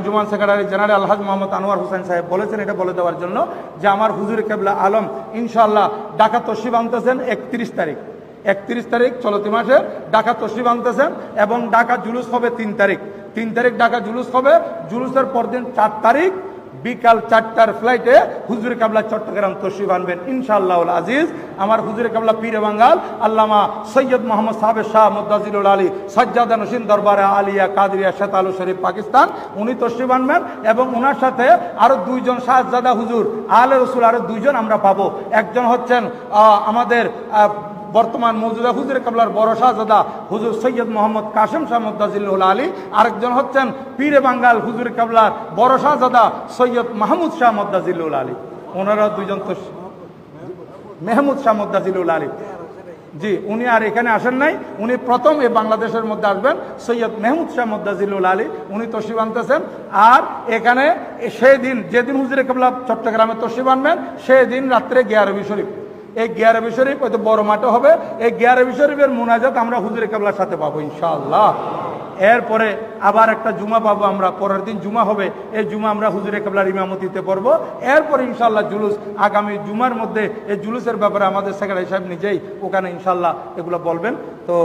Anjuman secretary general আলহাজ মোহাম্মদ আনোয়ার হোসেন সাহেব বলেছেন এটা বলে দেওয়ার জন্য যে আমার হুজুর কেবলা আলম ইনশাআল্লাহ ঢাকা তশরিফ আনতেছেন 31 তারিখ, 31 তারিখ চলতি মাসে ঢাকা তশরিফ আনতেছেন এবং ঢাকা জুলুস হবে 3 তারিখ। 3 তারিখ ঢাকা জুলুস হবে। জুলুসের পরদিন 4 তারিখ বিকাল 4টার ফ্লাইটে হুজুর কেবলা চট্টগ্রাম তশরিফ আনবেন ইনশাআল্লাহুল আজিজ। আমার হুজুর কেবলা পীরে বাঙ্গাল আল্লামা সৈয়দ মোহাম্মদ সাহেব শাহ মুদ্দাজিলুল আলী সাজ্জাদা নসীন দরবারে আলিয়া কাদরিয়া শেতালু শরীফ পাকিস্তান, উনি তশরিফ আনবেন এবং ওনার সাথে আরো 2 জন শাহজাদা হুজুর আলে রসুল আরো 2 জন আমরা পাবো। একজন হচ্ছেন আমাদের বর্তমান মৌজুদা হুজুর কেবলার বড় শাহজাদা হুজুর সৈয়দ মোহাম্মদ কাসেম শাহ মুদ্দাজিলুল আলী, আরেকজন হচ্ছেন পীরে বাঙ্গাল হুজুর কেবলার বড় শাহজাদা সৈয়দ মাহমুদ শাহ মুদ্দাজিলুল আলী। ওনারা 2 জন তো মেহমুদ শাহ মুদ্দাজিলুল আলী, জি উনি আর এখানে আসেন নাই, উনি প্রথম এই বাংলাদেশের মধ্যে আসবেন। সৈয়দ মেহমুদ শাহ মুদ্দাজিলুল আলী উনি তশরিফ আনতেছেন। আর এখানে সেদিন যেদিন হুজুর কেবলা চট্টগ্রামে তশরিফ আনবেন সেদিন রাত্রে গিয়ারবি শরীফ, এই গিয়ারবি শরীফ হয়তো বড় মাঠে হবে। এই গিয়ারবি শরীফের মুনাজাত আমরা হুজুর কেবলার সাথে পাবো ইনশাআল্লাহ। এরপরে আবার একটা জুমা পাবো আমরা, পরের দিন জুমা হবে, এই জুমা আমরা হুজুর কেবলার ইমামতিতে পড়বো। এরপরে ইনশাআল্লাহ জুলুস, আগামী জুমার মধ্যে এই জুলুসের ব্যাপারে আমাদের সেক্রেটারি সাহেব নিজেই ওখানে ইনশাআল্লাহ এগুলো বলবেন। তো